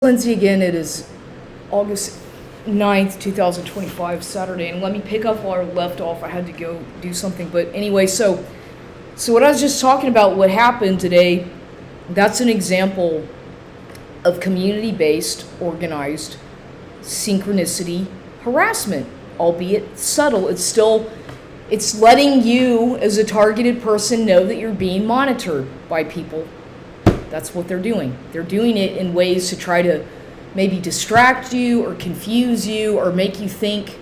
Lindsay again. It is August 9th, 2025, Saturday, and let me pick up where I left off. I had to go do something, but anyway, so what I was just talking about, what happened today, that's an example of community-based, organized synchronicity harassment, albeit subtle. It's letting you as a targeted person know that you're being monitored by people. That's what they're doing. They're doing it in ways to try to maybe distract you or confuse you or make you think,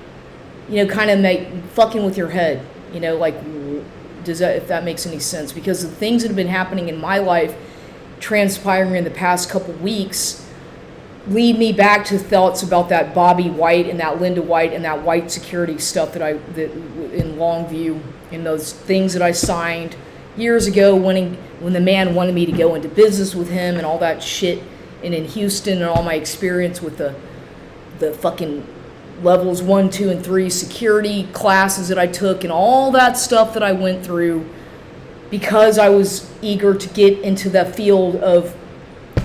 kind of fucking with your head, like, if that makes any sense. Because the things that have been happening in my life, transpiring in the past couple weeks, lead me back to thoughts about that Bobby White and that Linda White and that white security stuff that in Longview, and those things that I signed years ago when the man wanted me to go into business with him and all that shit, and in Houston and all my experience with the fucking levels 1, 2, and 3 security classes that I took and all that stuff that I went through because I was eager to get into the field of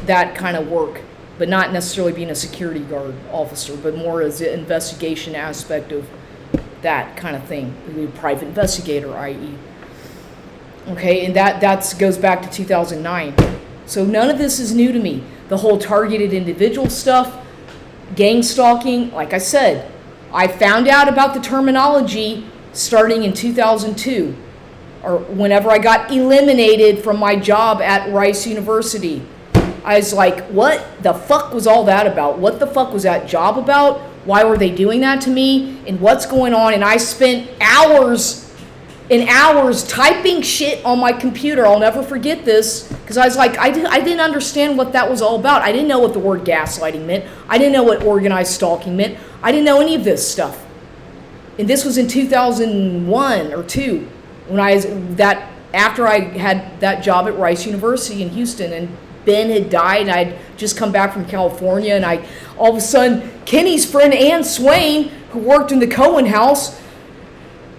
that kind of work, but not necessarily being a security guard officer, but more as the investigation aspect of that kind of thing, a private investigator, i.e. Okay, and that goes back to 2009. So none of this is new to me. The whole targeted individual stuff, gang stalking, like I said, I found out about the terminology starting in 2002, or whenever I got eliminated from my job at Rice University. I was like, what the fuck was all that about? What the fuck was that job about? Why were they doing that to me? And what's going on? And I spent hours and hours typing shit on my computer. I'll never forget this, because I was like, I didn't understand what that was all about. I didn't know what the word gaslighting meant. I didn't know what organized stalking meant. I didn't know any of this stuff. And this was in 2001 or 2, after I had that job at Rice University in Houston, and Ben had died, and I'd just come back from California, and all of a sudden, Kenny's friend Ann Swain, who worked in the Cohen house,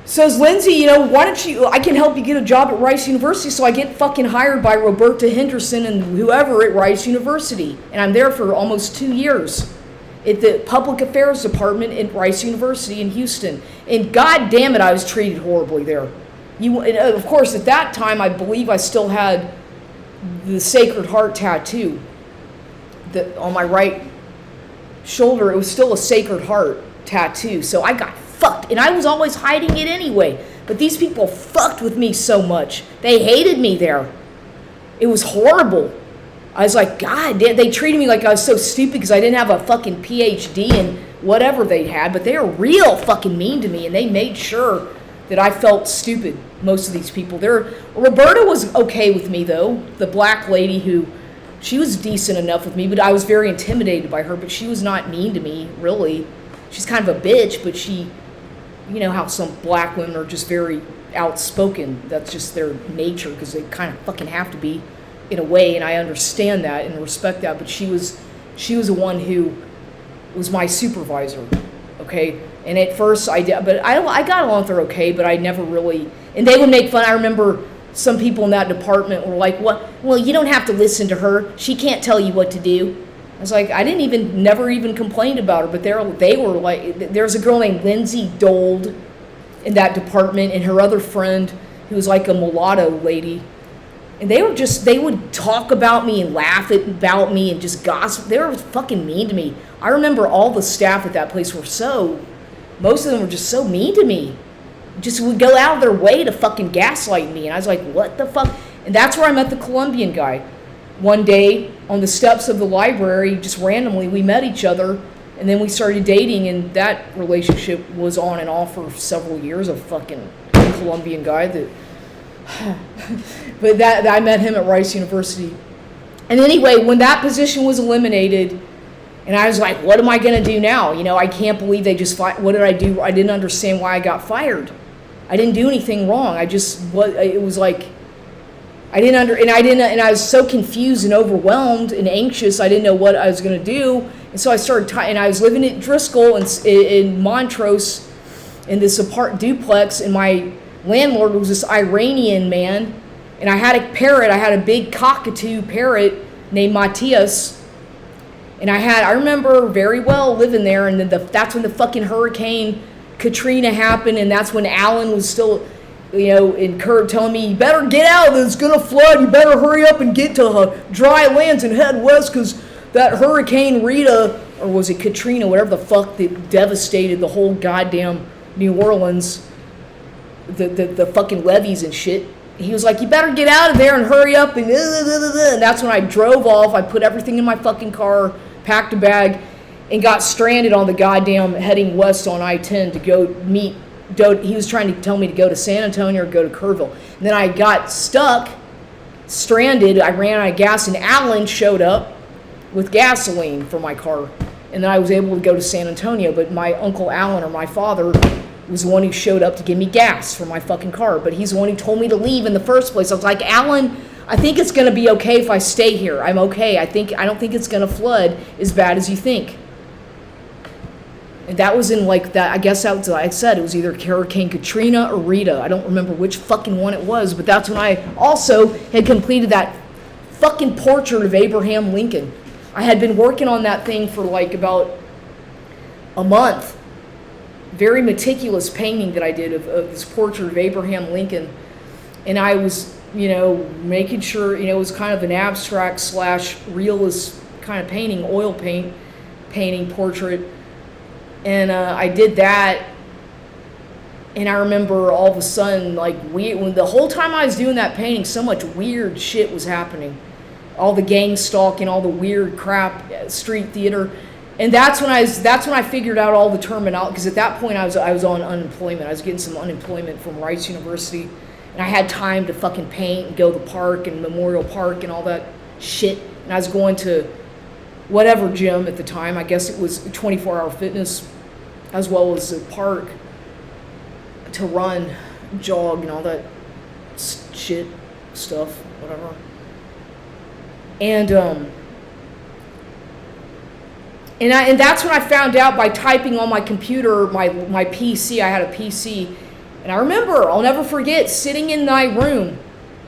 says, Lindsay, why don't I can help you get a job at Rice University. So I get fucking hired by Roberta Henderson and whoever at Rice University. And I'm there for almost 2 years at the public affairs department at Rice University in Houston. And god damn it, I was treated horribly there. And of course, at that time, I believe I still had the Sacred Heart tattoo on my right shoulder. It was still a Sacred Heart tattoo. So I got fucked, and I was always hiding it anyway. But these people fucked with me so much. They hated me there. It was horrible. I was like, God damn, they treated me like I was so stupid because I didn't have a fucking PhD in whatever they had, but they were real fucking mean to me, and they made sure that I felt stupid, most of these people. Roberta was okay with me, though, the black lady she was decent enough with me, but I was very intimidated by her, but she was not mean to me, really. She's kind of a bitch, but how some black women are just very outspoken. That's just their nature, because they kind of fucking have to be in a way, and I understand that and respect that. But she was the one who was my supervisor, okay? And at first I did, but I got along with her okay, but I never really, and they would make fun. I remember some people in that department were like, "What? Well, you don't have to listen to her. She can't tell you what to do." I was like, I never even complained about her, but they were like, there's a girl named Lindsay Dold in that department, and her other friend who was like a mulatto lady, and they would talk about me and laugh about me and just gossip. They were fucking mean to me. I remember all the staff at that place most of them were just so mean to me. Just would go out of their way to fucking gaslight me, and I was like, what the fuck? And that's where I met the Colombian guy. One day on the steps of the library, just randomly, we met each other, and then we started dating, and that relationship was on and off for several years. A fucking Colombian guy but I met him at Rice University. And anyway, when that position was eliminated, and I was like, what am I going to do now? I can't believe they just what did I do? I didn't understand why I got fired. I didn't do anything wrong. It was like, and I was so confused and overwhelmed and anxious. I didn't know what I was going to do. And so I started, and I was living at Driscoll in Montrose in this duplex, and my landlord was this Iranian man, and I had a parrot. I had a big cockatoo parrot named Matthias, And I remember very well living there, and then that's when the fucking Hurricane Katrina happened, and that's when Alan was still, in Kurt telling me, you better get out, it's gonna flood, you better hurry up and get to dry lands and head west, because that Hurricane Rita, or was it Katrina, whatever the fuck, that devastated the whole goddamn New Orleans, the fucking levees and shit. He was like, you better get out of there and hurry up, and that's when I drove off. I put everything in my fucking car, packed a bag, and got stranded on the goddamn heading west on I-10 to go meet. He was trying to tell me to go to San Antonio or go to Kerrville. And then I got stuck, stranded. I ran out of gas, and Alan showed up with gasoline for my car. And then I was able to go to San Antonio. But my Uncle Alan, or my father, was the one who showed up to give me gas for my fucking car. But he's the one who told me to leave in the first place. I was like, Alan, I think it's going to be okay if I stay here. I'm okay. I don't think it's going to flood as bad as you think. And that was in like that, I guess that's what I said. It was either Hurricane Katrina or Rita. I don't remember which fucking one it was, but that's when I also had completed that fucking portrait of Abraham Lincoln. I had been working on that thing for like about a month. Very meticulous painting that I did of this portrait of Abraham Lincoln. And I was, making sure, it was kind of an abstract / realist kind of painting, oil painting portrait. And I did that. And I remember all of a sudden, when the whole time I was doing that painting, so much weird shit was happening. All the gang stalking, all the weird crap, street theater. And that's when I figured out all the terminology, because at that point I was on unemployment. I was getting some unemployment from Rice University, and I had time to fucking paint and go to the park and Memorial Park and all that shit. And I was going to whatever gym at the time. I guess it was 24-hour fitness, as well as the park, to run, jog, and all that shit stuff, whatever. And that's when I found out by typing on my computer, my PC. I had a PC, and I remember, I'll never forget, sitting in my room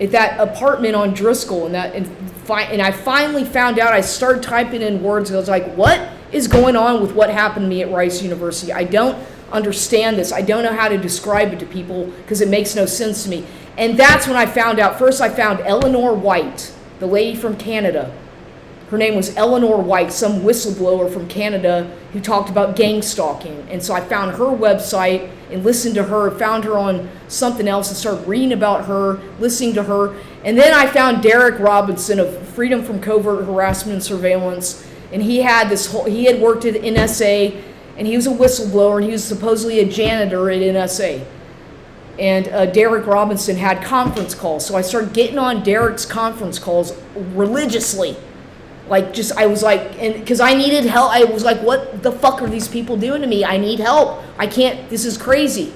at that apartment on Driscoll, and I finally found out. I started typing in words, and I was like, what is going on with what happened to me at Rice University? I don't understand this. I don't know how to describe it to people because it makes no sense to me. And that's when I found out. First, I found Eleanor White, the lady from Canada. Her name was Eleanor White, some whistleblower from Canada who talked about gang stalking. And so I found her website and listened to her, found her on something else and started reading about her, listening to her. And then I found Derek Robinson of Freedom from Covert Harassment and Surveillance. And he had worked at NSA, and he was a whistleblower, and he was supposedly a janitor at NSA. And Derek Robinson had conference calls. So I started getting on Derek's conference calls religiously. Because I needed help. I was like, what the fuck are these people doing to me? I need help. I can't, this is crazy.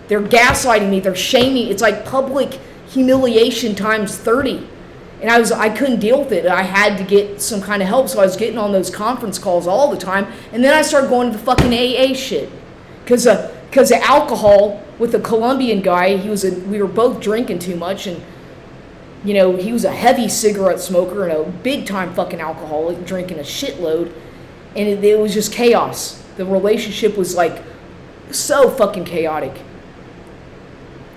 They're gaslighting me. They're shaming. It's like public humiliation times 30. And I couldn't deal with it. I had to get some kind of help. So I was getting on those conference calls all the time. And then I started going to the fucking AA shit. Because of alcohol with a Colombian guy. We were both drinking too much, and he was a heavy cigarette smoker and a big-time fucking alcoholic, drinking a shitload, and it was just chaos. The relationship was, so fucking chaotic.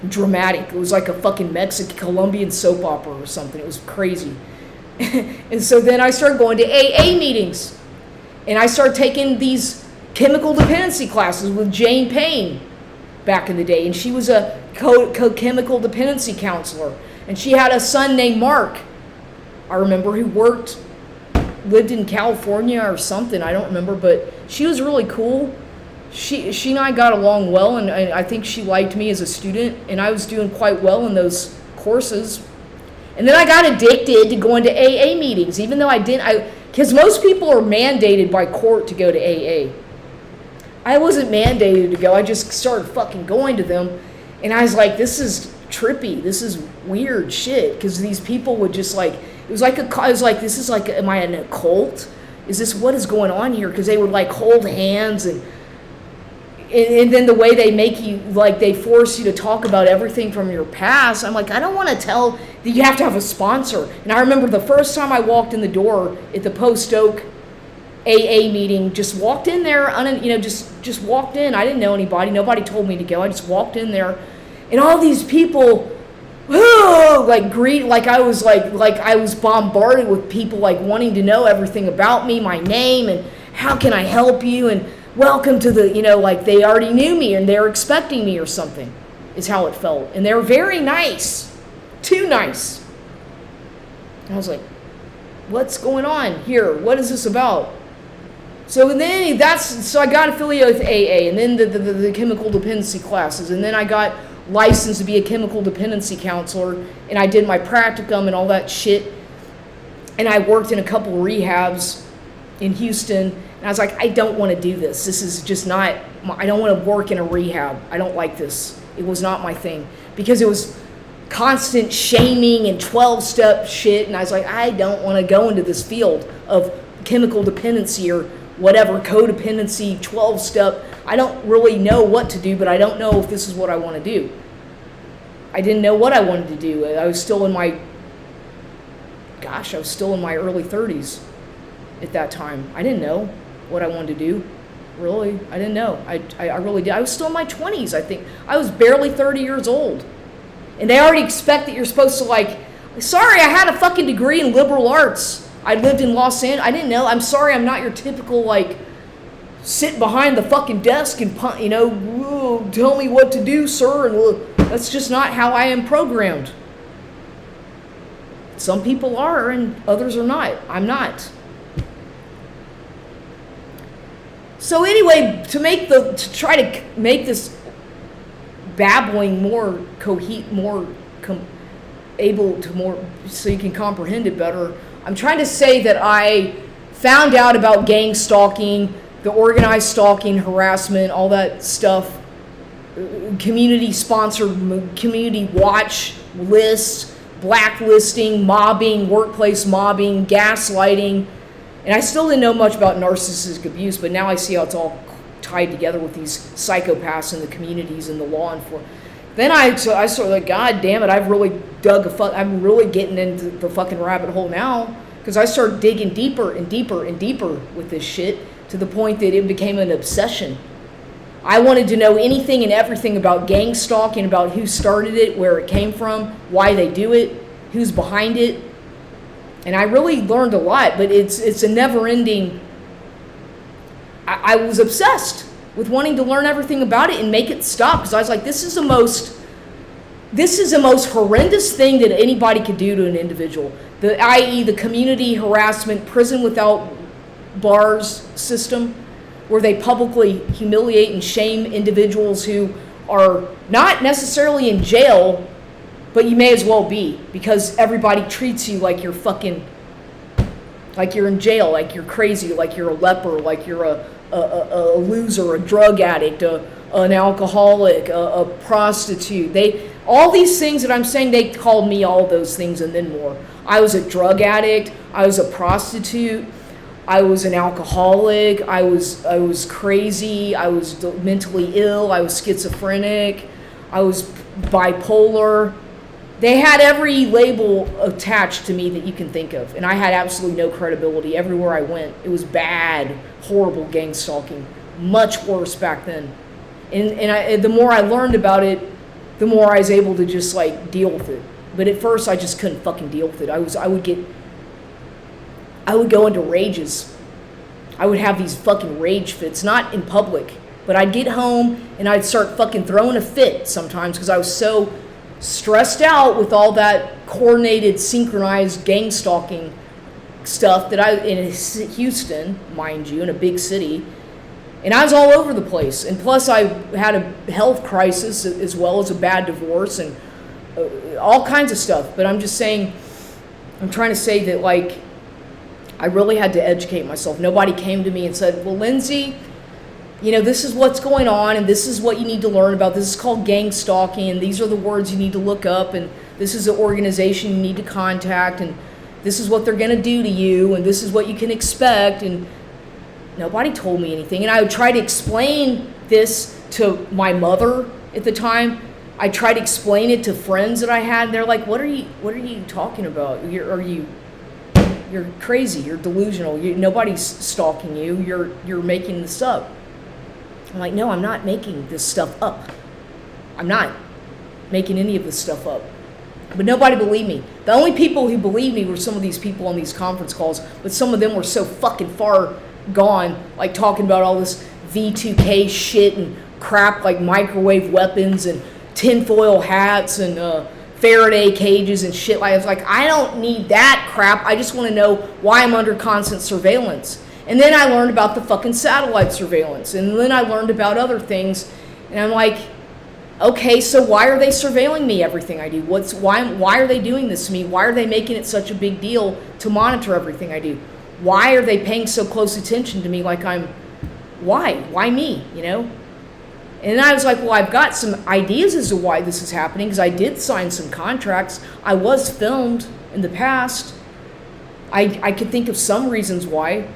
Dramatic. It was like a fucking Mexican, Colombian soap opera or something. It was crazy. And so then I started going to AA meetings, and I started taking these chemical dependency classes with Jane Payne back in the day, and she was a chemical dependency counselor. And she had a son named Mark, I remember, who lived in California or something, I don't remember, but she was really cool. She and I got along well, and I think she liked me as a student, and I was doing quite well in those courses. And then I got addicted to going to AA meetings, even though because most people are mandated by court to go to AA. I wasn't mandated to go, I just started fucking going to them, and I was like, this is trippy, this is weird shit, because these people would just I was like, am I in a cult? Is this what is going on here? Because they would hold hands, and then the way they make you, they force you to talk about everything from your past. I'm like, I don't want to tell that you have to have a sponsor. And I remember the first time I walked in the door at the Post Oak AA meeting, just walked in there, just walked in. I didn't know anybody. Nobody told me to go. I just walked in there, and all these people, like I was bombarded with people like wanting to know everything about me, my name, and how can I help you, and welcome to the, like they already knew me and they're expecting me or something, is how it felt. And they're very nice, too nice. And I was like, what's going on here? What is this about? So then so I got affiliated with AA, and then the chemical dependency classes, and then I got licensed to be a chemical dependency counselor, and I did my practicum and all that shit, and I worked in a couple rehabs in Houston, and I was like, I don't want to do this. This is just not, I don't want to work in a rehab. I don't like this. It was not my thing, because it was constant shaming and 12-step shit, and I was like, I don't want to go into this field of chemical dependency or whatever, codependency, 12-step. I don't really know what to do, but I don't know if this is what I want to do. I didn't know what I wanted to do. I was still in my early 30s at that time. I didn't know what I wanted to do. Really, I didn't know. I really did. I was still in my 20s, I think. I was barely 30 years old. And they already expect that you're supposed to sorry, I had a fucking degree in liberal arts. I lived in Los Angeles. I didn't know. I'm sorry, I'm not your typical, sit behind the fucking desk and, tell me what to do, sir. And that's just not how I am programmed. Some people are, and others are not. I'm not. So anyway, to try to make this babbling more so you can comprehend it better, I'm trying to say that I found out about gang stalking, the organized stalking, harassment, all that stuff, community-sponsored, community watch lists, blacklisting, mobbing, workplace mobbing, gaslighting, and I still didn't know much about narcissistic abuse, but now I see how it's all tied together with these psychopaths in the communities and the law enforcement. Then I sort of God damn it, I've really I'm really getting into the fucking rabbit hole now, because I started digging deeper and deeper and deeper with this shit to the point that it became an obsession. I wanted to know anything and everything about gang stalking, about who started it, where it came from, why they do it, who's behind it. And I really learned a lot, but it's a never-ending. I was obsessed with wanting to learn everything about it and make it stop, because I was like, this is the most horrendous thing that anybody could do to an individual. I.e. the community harassment, prison without bars system, where they publicly humiliate and shame individuals who are not necessarily in jail, but you may as well be, because everybody treats you like you're like you're in jail, like you're crazy, like you're a leper, like you're a loser, a drug addict, an alcoholic, a prostitute. All these things that I'm saying, they called me all those things and then more. I was a drug addict, I was a prostitute, I was an alcoholic, I was crazy, I was mentally ill, I was schizophrenic, I was bipolar. They had every label attached to me that you can think of, and I had absolutely no credibility everywhere I went. It was bad, horrible gang stalking, much worse back then. And the more I learned about it, the more I was able to just deal with it. But at first, I just couldn't fucking deal with it. I would go into rages. I would have these fucking rage fits, not in public, but I'd get home and I'd start fucking throwing a fit sometimes because I was so stressed out with all that coordinated, synchronized gang stalking stuff that in Houston, mind you, in a big city, and I was all over the place. And plus I had a health crisis as well as a bad divorce and all kinds of stuff. But I'm trying to say that I really had to educate myself. Nobody came to me and said, well, Lindsay, this is what's going on, and this is what you need to learn about. This is called gang stalking, and these are the words you need to look up, and this is an organization you need to contact, and this is what they're going to do to you, and this is what you can expect. And nobody told me anything. And I would try to explain this to my mother at the time. I tried to explain it to friends that I had. They're like, what are you talking about? you're crazy, you're delusional, nobody's stalking you, you're making this up. I'm like, no, I'm not making this stuff up. I'm not making any of this stuff up. But nobody believed me. The only people who believed me were some of these people on these conference calls, but some of them were so fucking far gone, like talking about all this V2K shit and crap, like microwave weapons and tinfoil hats and Faraday cages and shit. I was like, I don't need that crap. I just want to know why I'm under constant surveillance. And then I learned about the fucking satellite surveillance. And then I learned about other things. And I'm like, okay, so why are they surveilling me, everything I do? Why are they doing this to me? Why are they making it such a big deal to monitor everything I do? Why are they paying so close attention to me like why? Why me, you know? And I was like, well, I've got some ideas as to why this is happening, because I did sign some contracts. I was filmed in the past. I could think of some reasons why.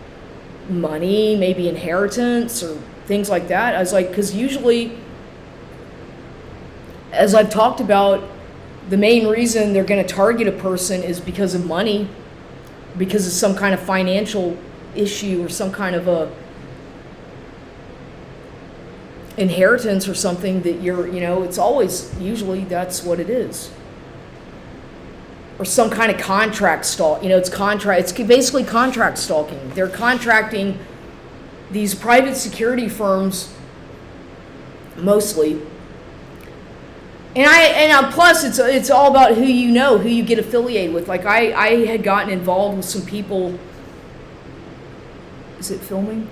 Money, maybe inheritance, or things like that. I was like, because usually, as I've talked about, the main reason they're going to target a person is because of money, because of some kind of financial issue or some kind of a inheritance or something that it's always, usually that's what it is. Or some kind of contract stalk, it's basically contract stalking. They're contracting these private security firms mostly. And plus it's all about who you get affiliated with. Like I had gotten involved with some people. Is it filming?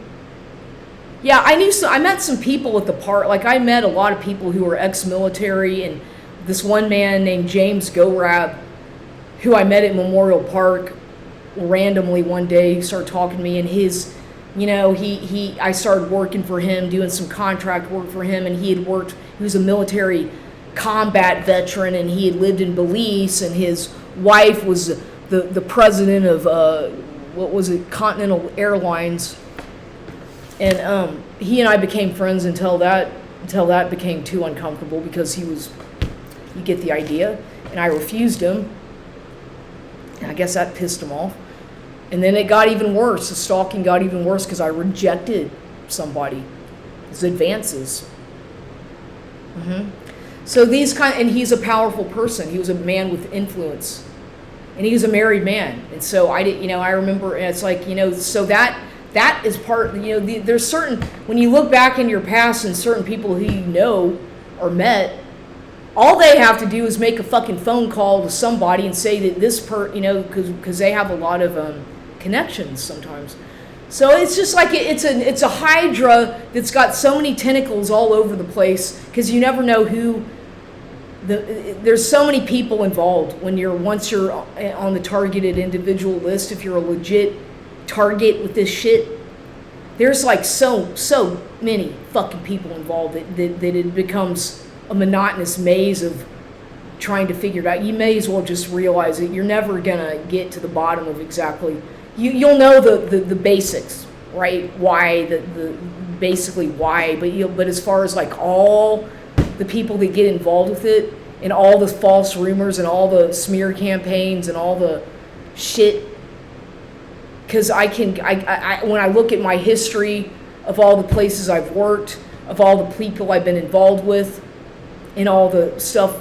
Yeah, I met some people at the park. Like I met a lot of people who were ex-military, and this one man named James Gorab, who I met at Memorial Park randomly one day. He started talking to me, and I started working for him, doing some contract work for him, and he was a military combat veteran, and he had lived in Belize, and his wife was the president of Continental Airlines. And he and I became friends until that became too uncomfortable, because you get the idea, and I refused him. And I guess that pissed him off. And then it got even worse. The stalking got even worse because I rejected somebody, his advances. So and he's a powerful person. He was a man with influence, and he was a married man. And so I remember, and it's like, so that is part, there's certain, when you look back in your past and certain people who you know or met, all they have to do is make a fucking phone call to somebody and say that this because they have a lot of connections sometimes. So it's just like it's a hydra that's got so many tentacles all over the place, because you never know who. There's so many people involved once you're on the targeted individual list. If you're a legit target with this shit, there's like so many fucking people involved that it becomes a monotonous maze of trying to figure it out. You may as well just realize that you're never gonna get to the bottom of exactly. You'll know the basics, right? Why basically why, but as far as like all the people that get involved with it, and all the false rumors and all the smear campaigns and all the shit. Because I when I look at my history of all the places I've worked, of all the people I've been involved with, and all the stuff,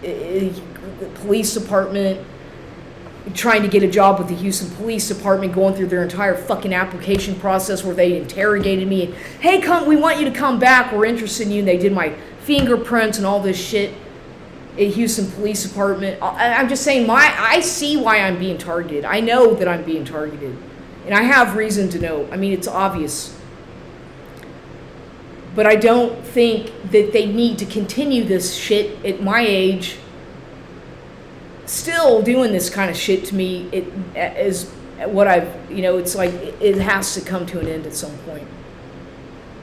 the police department, trying to get a job with the Houston Police Department, going through their entire fucking application process where they interrogated me, and, hey, we want you to come back, we're interested in you, and they did my fingerprints and all this shit at Houston Police Department. I'm just saying, I see why I'm being targeted. I know that I'm being targeted, and I have reason to know. I mean, it's obvious. But I don't think that they need to continue this shit at my age. Still doing this kind of shit to me, it is what I've, it's like it has to come to an end at some point.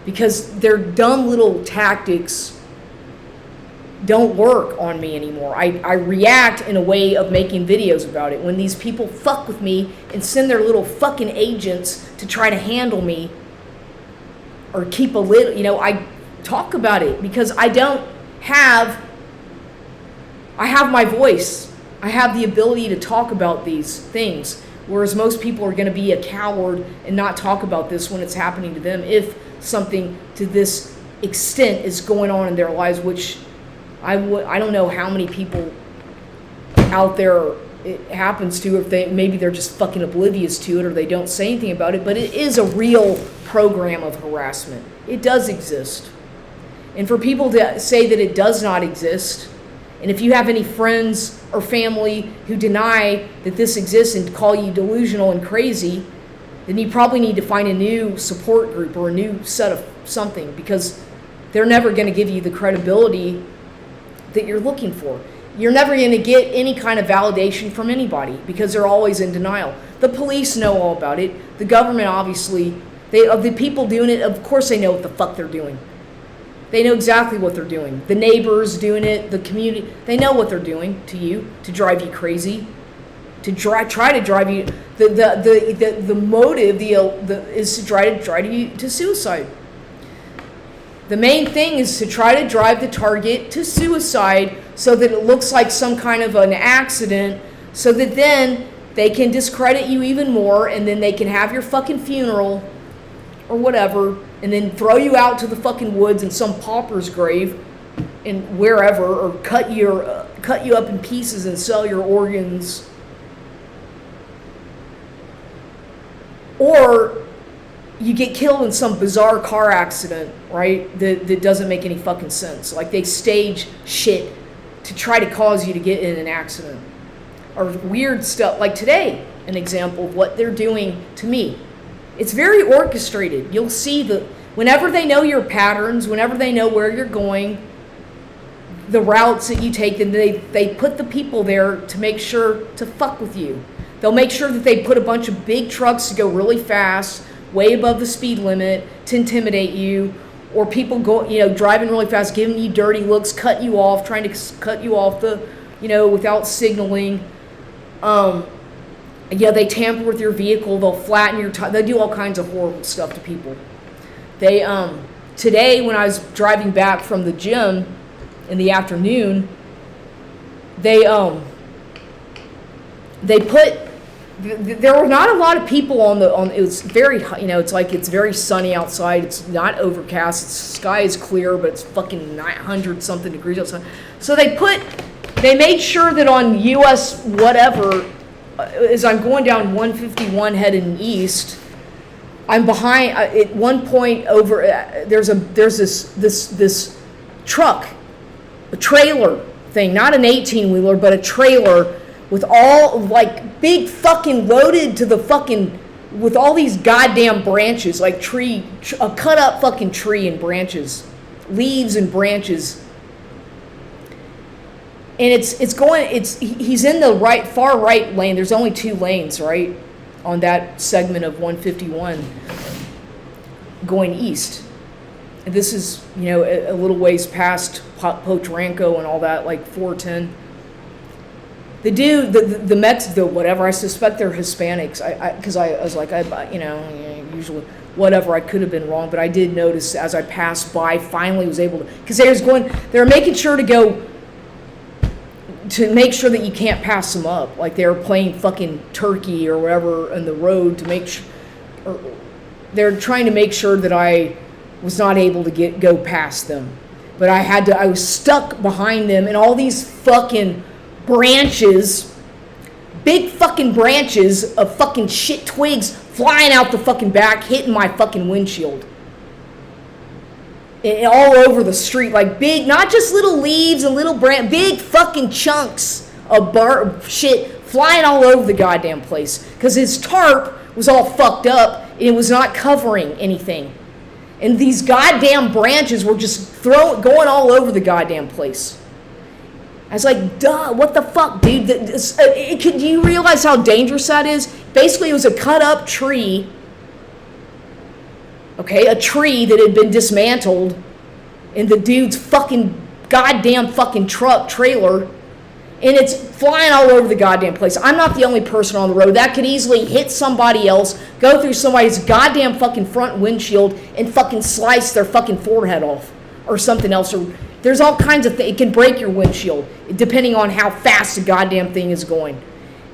Because their dumb little tactics don't work on me anymore. I react in a way of making videos about it. When these people fuck with me and send their little fucking agents to try to handle me or keep a lid, I talk about it because I have my voice. I have the ability to talk about these things Whereas most people are going to be a coward and not talk about this when it's happening to them, if something to this extent is going on in their lives, which I don't know how many people out there it happens to, if maybe they're just fucking oblivious to it or they don't say anything about it, but it is a real program of harassment. It does exist. And for people to say that it does not exist, and if you have any friends or family who deny that this exists and call you delusional and crazy, then you probably need to find a new support group or a new set of something, because they're never going to give you the credibility that you're looking for. You're never going to get any kind of validation from anybody because they're always in denial. The police know all about it. The government, obviously, of the people doing it, of course they know what the fuck they're doing. They know exactly what they're doing. The neighbors doing it, the community, they know what they're doing to you to drive you crazy, to try to drive you. The motive is to try to drive you to suicide. The main thing is to try to drive the target to suicide so that it looks like some kind of an accident, so that then they can discredit you even more, and then they can have your fucking funeral or whatever, and then throw you out to the fucking woods in some pauper's grave in wherever, or cut you up in pieces and sell your organs. Or you get killed in some bizarre car accident, right, that doesn't make any fucking sense. Like, they stage shit to try to cause you to get in an accident. Or weird stuff, like today, an example of what they're doing to me. It's very orchestrated. You'll see whenever they know your patterns, whenever they know where you're going, the routes that you take, and they put the people there to make sure to fuck with you. They'll make sure that they put a bunch of big trucks to go really fast, way above the speed limit, to intimidate you, or people driving really fast, giving you dirty looks, cut you off, trying to cut you off without signaling. They tamper with your vehicle. They'll flatten your tire. They do all kinds of horrible stuff to people. They today, when I was driving back from the gym in the afternoon, there were not a lot of people it was very, it's very sunny outside. It's not overcast. The sky is clear, but it's fucking 900 something degrees outside. So they made sure that on US whatever, as I'm going down 151 heading east, I'm behind. At one point over, there's this truck, a trailer thing, not an 18-wheeler, but a trailer with all like big fucking loaded to the fucking, with all these goddamn branches, like a cut up fucking tree and branches, leaves and branches. And he's in the far right lane. There's only 2 lanes, right, on that segment of 151 going east. And this is, a little ways past Potranco and all that, like 410. The dude, the Mets, whatever, I suspect they're Hispanics. Because I was like, usually, whatever, I could have been wrong, but I did notice as I passed by, finally was able to, because they were making sure to make sure that you can't pass them up. Like, they were playing fucking turkey or whatever in the road to make sure, they're trying to make sure that I was not able to go past them. But I was stuck behind them, and all these fucking branches, big fucking branches of fucking shit twigs flying out the fucking back, hitting my fucking windshield. And all over the street, like big, not just little leaves and little big fucking chunks of shit flying all over the goddamn place. Because his tarp was all fucked up and it was not covering anything. And these goddamn branches were just going all over the goddamn place. I was like, duh, what the fuck, dude? Do you realize how dangerous that is? Basically, it was a cut up tree. Okay, a tree that had been dismantled in the dude's fucking goddamn fucking trailer, and it's flying all over the goddamn place. I'm not the only person on the road. That could easily hit somebody else, go through somebody's goddamn fucking front windshield, and fucking slice their fucking forehead off, or something else. Or there's all kinds of things. It can break your windshield, depending on how fast the goddamn thing is going.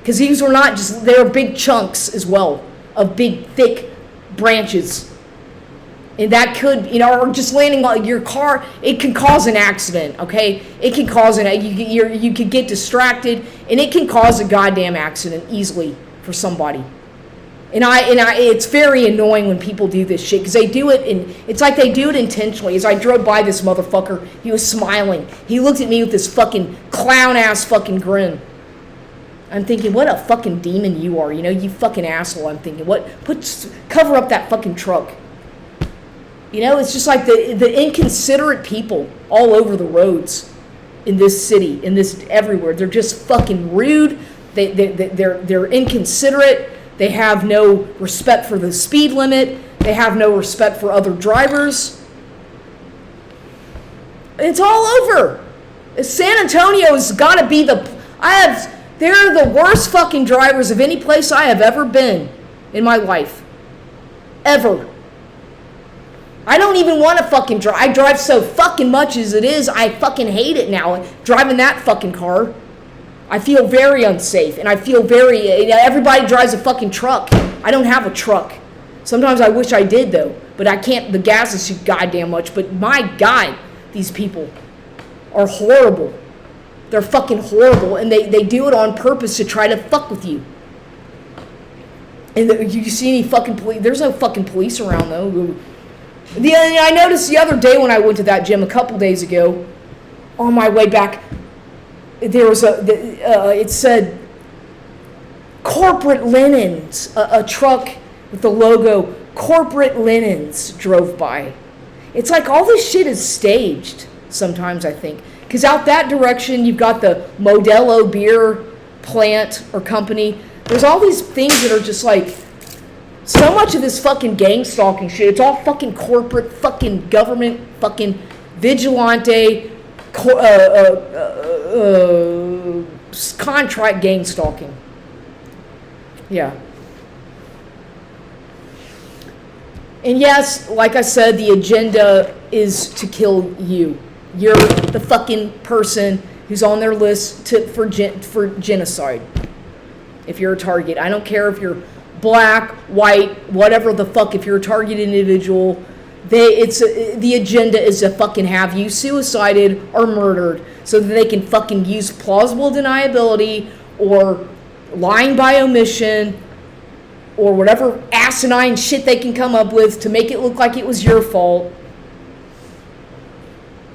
Because these were not just, they were big chunks as well of big, thick branches. And that could, or just landing on your car, it can cause an accident, okay? It can cause you could get distracted, and it can cause a goddamn accident easily for somebody. And it's very annoying when people do this shit, because they do it, and it's like they do it intentionally. As I drove by this motherfucker, he was smiling. He looked at me with this fucking clown-ass fucking grin. I'm thinking, what a fucking demon you are, you fucking asshole. I'm thinking, cover up that fucking truck. It's just like the inconsiderate people all over the roads in this city, everywhere. They're just fucking rude. They're inconsiderate. They have no respect for the speed limit. They have no respect for other drivers. It's all over. San Antonio's got to be they're the worst fucking drivers of any place I have ever been in my life. Ever. I don't even want to fucking drive. I drive so fucking much as it is. I fucking hate it now, driving that fucking car. I feel very unsafe, and I feel everybody drives a fucking truck. I don't have a truck. Sometimes I wish I did, though, but I can't. The gas is too goddamn much, but my God, these people are horrible. They're fucking horrible, and they do it on purpose to try to fuck with you. And you see any fucking police? There's no fucking police around, though. I noticed the other day when I went to that gym a couple days ago, on my way back, there was it said Corporate Linens, a truck with the logo Corporate Linens drove by. It's like all this shit is staged sometimes, I think. Because out that direction, you've got the Modelo beer plant or company. There's all these things that are just like, so much of this fucking gang stalking shit, it's all fucking corporate, fucking government, fucking vigilante, contract gang stalking. Yeah. And yes, like I said, the agenda is to kill you. You're the fucking person who's on their list for genocide. If you're a target. I don't care if you're black, white, whatever the fuck, if you're a target individual, the agenda is to fucking have you suicided or murdered so that they can fucking use plausible deniability or lying by omission or whatever asinine shit they can come up with to make it look like it was your fault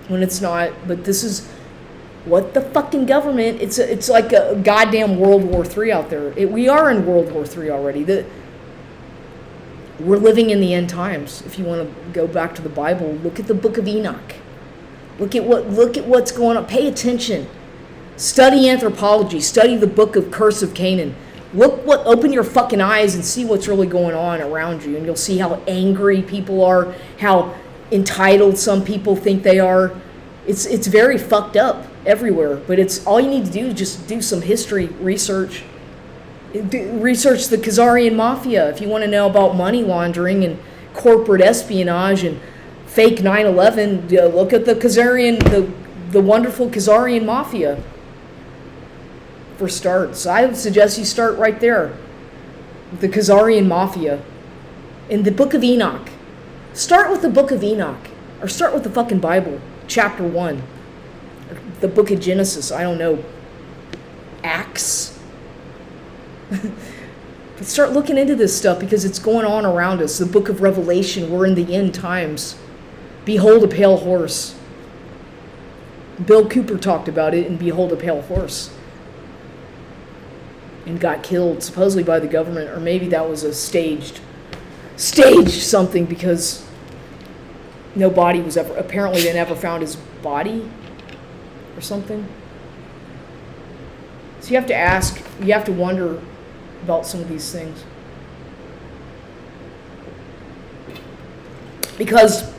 when it's not. But this is what the fucking government, it's like a goddamn World War III out there. We are in World War III already. We're living in the end times. If you want to go back to the Bible, look at the book of Enoch. Look at what's going on. Pay attention. Study anthropology. Study the book of Curse of Canaan. Open your fucking eyes and see what's really going on around you, and you'll see how angry people are, how entitled some people think they are. It's very fucked up everywhere, but it's all you need to do is just do some history research. Research the Khazarian Mafia if you want to know about money laundering and corporate espionage and fake 9/11. Look at the wonderful Khazarian Mafia for starts. I would suggest you start right there with the Khazarian Mafia in the book of Enoch. Start with the book of Enoch, or start with the fucking Bible, chapter 1. The book of Genesis, I don't know, Acts. But start looking into this stuff because it's going on around us. The book of Revelation, we're in the end times. Behold a pale horse. Bill Cooper talked about it in Behold a Pale Horse. And got killed supposedly by the government, or maybe that was a staged something because no body was ever, apparently they never found his body or something. So you have to ask, you have to wonder about some of these things. Because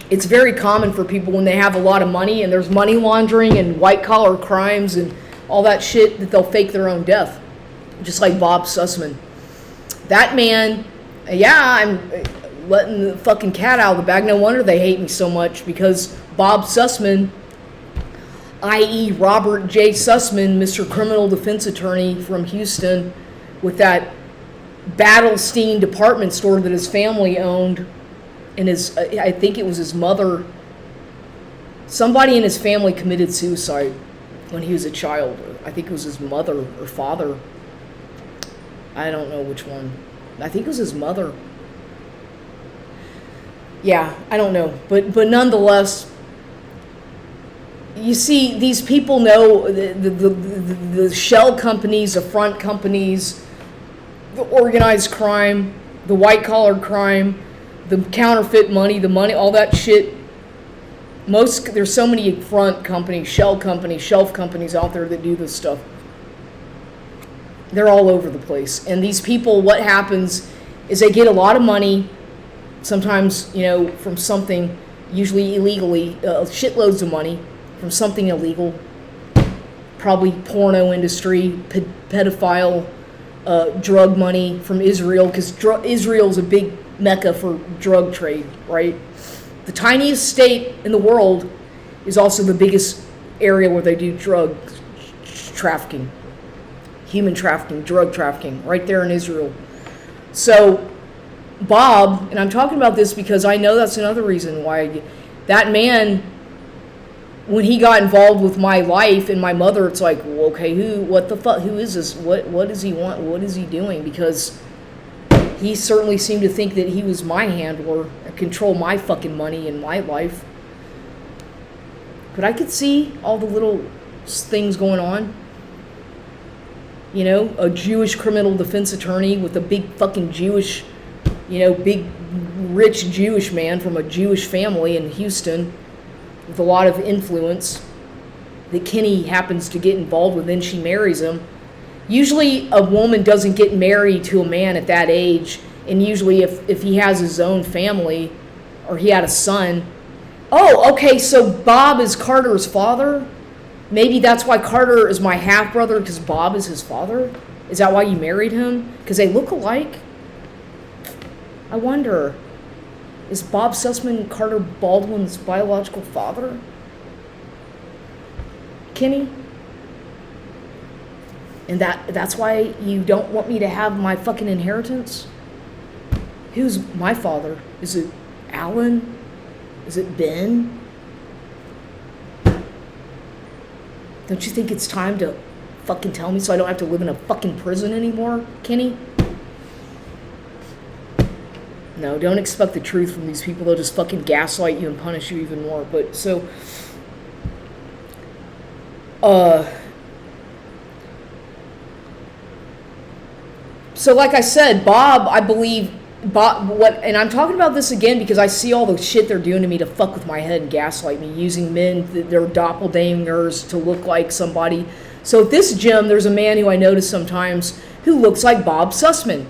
it's very common for people when they have a lot of money and there's money laundering and white collar crimes and all that shit that they'll fake their own death. Just like Bob Sussman. That man, yeah, I'm letting the fucking cat out of the bag. No wonder they hate me so much because Bob Sussman i.e. Robert J. Sussman, Mr. Criminal Defense Attorney from Houston, with that Battlestein department store that his family owned, and I think it was his mother. Somebody in his family committed suicide when he was a child. I think it was his mother or father. I don't know which one. I think it was his mother. Yeah, I don't know. But nonetheless, you see, these people know the shell companies, the front companies, the organized crime, the white-collar crime, the counterfeit money, the money, all that shit. There's so many front companies, shell companies, shelf companies out there that do this stuff. They're all over the place. And these people, what happens is they get a lot of money, sometimes, from something, usually illegally, shitloads of money from something illegal, probably porno industry, pedophile, drug money from Israel, because Israel's a big mecca for drug trade, right? The tiniest state in the world is also the biggest area where they do drug trafficking, human trafficking, drug trafficking, right there in Israel. So Bob, and I'm talking about this because I know that's another reason why that man, when he got involved with my life and my mother, it's like, well, okay, what the fuck, who is this? What does he want? What is he doing? Because he certainly seemed to think that he was my handler and control my fucking money and my life. But I could see all the little things going on. A Jewish criminal defense attorney with a big fucking Jewish, big rich Jewish man from a Jewish family in Houston with a lot of influence that Kenny happens to get involved with, and she marries him. Usually a woman doesn't get married to a man at that age, and usually if he has his own family or he had a son. Oh, okay, so Bob is Carter's father? Maybe that's why Carter is my half-brother, because Bob is his father? Is that why you married him? Because they look alike? I wonder, is Bob Sussman Carter Baldwin's biological father? Kenny? And that's why you don't want me to have my fucking inheritance? Who's my father? Is it Alan? Is it Ben? Don't you think it's time to fucking tell me so I don't have to live in a fucking prison anymore, Kenny? No, don't expect the truth from these people. They'll just fucking gaslight you and punish you even more. But so like I said, Bob, I believe, and I'm talking about this again because I see all the shit they're doing to me to fuck with my head and gaslight me, using men, their doppelgangers to look like somebody. So at this gym, there's a man who I notice sometimes who looks like Bob Sussman.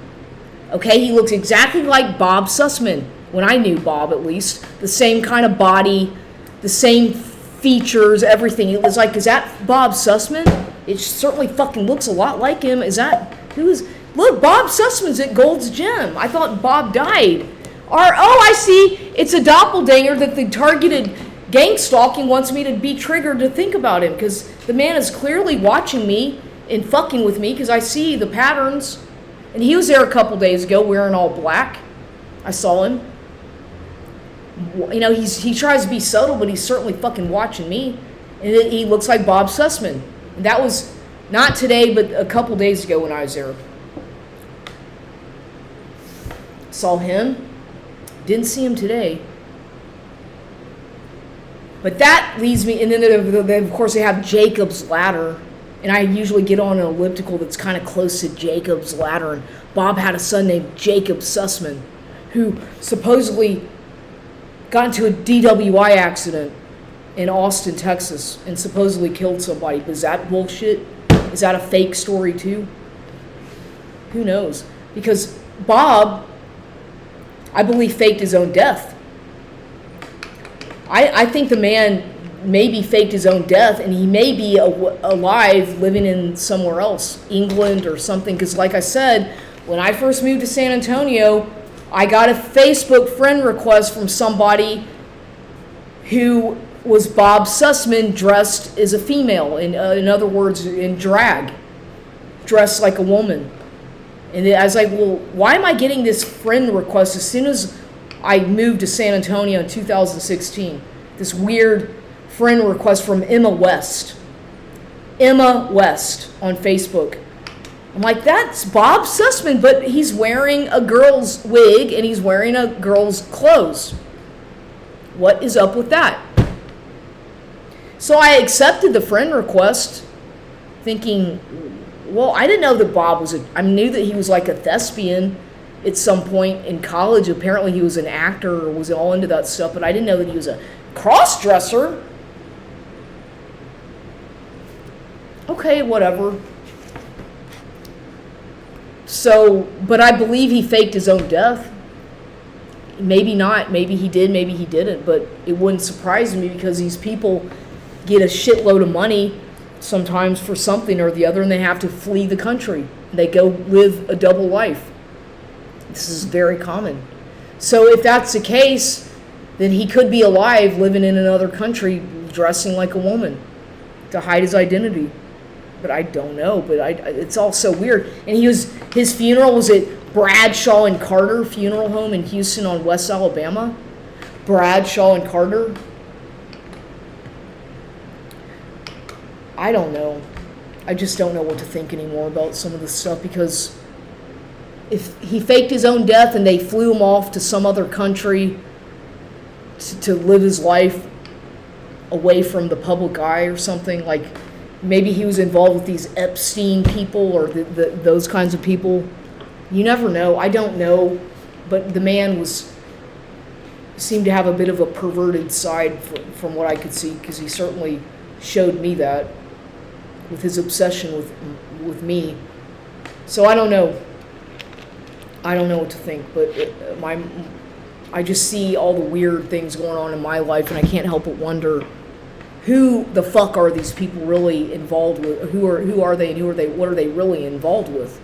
Okay, he looks exactly like Bob Sussman, when I knew Bob at least. The same kind of body, the same features, everything. It was like, is that Bob Sussman? It certainly fucking looks a lot like him. Look, Bob Sussman's at Gold's Gym. I thought Bob died. I see. It's a doppelganger that the targeted gang stalking wants me to be triggered to think about him, because the man is clearly watching me and fucking with me because I see the patterns. And he was there a couple days ago wearing all black. I saw him. He tries to be subtle, but he's certainly fucking watching me. And he looks like Bob Sussman. And that was not today, but a couple days ago when I was there. Saw him. Didn't see him today. But that leads me, and then of course they have Jacob's Ladder. And I usually get on an elliptical that's kind of close to Jacob's Ladder. And Bob had a son named Jacob Sussman, who supposedly got into a DWI accident in Austin, Texas, and supposedly killed somebody. But is that bullshit? Is that a fake story too? Who knows? Because Bob, I believe, faked his own death. I think the man maybe faked his own death, and he may be alive living in somewhere else, England or something. Because like I said, when I first moved to San Antonio, I got a Facebook friend request from somebody who was Bob Sussman dressed as a female, in other words, in drag, dressed like a woman. And I was like, well, why am I getting this friend request as soon as I moved to San Antonio in 2016? This weird friend request from Emma West. Emma West on Facebook. I'm like, that's Bob Sussman, but he's wearing a girl's wig and he's wearing a girl's clothes. What is up with that? So I accepted the friend request, thinking, well, I didn't know that Bob was I knew that he was like a thespian at some point in college. Apparently he was an actor or was all into that stuff, but I didn't know that he was a cross-dresser. Okay, whatever. So, but I believe he faked his own death. Maybe not. Maybe he did. Maybe he didn't. But it wouldn't surprise me because these people get a shitload of money sometimes for something or the other, and they have to flee the country. They go live a double life. This is very common. So if that's the case, then he could be alive living in another country dressing like a woman to hide his identity. But I don't know. But it's all so weird. And his funeral was at Bradshaw and Carter Funeral Home in Houston on West Alabama. Bradshaw and Carter. I don't know. I just don't know what to think anymore about some of this stuff, because if he faked his own death and they flew him off to some other country to live his life away from the public eye or something, like maybe he was involved with these Epstein people or those kinds of people. You never know. I don't know. But the man seemed to have a bit of a perverted side from what I could see, because he certainly showed me that with his obsession with me. So I don't know. I don't know what to think, but I just see all the weird things going on in my life, and I can't help but wonder, who the fuck are these people really involved with? Who are they, and what are they really involved with?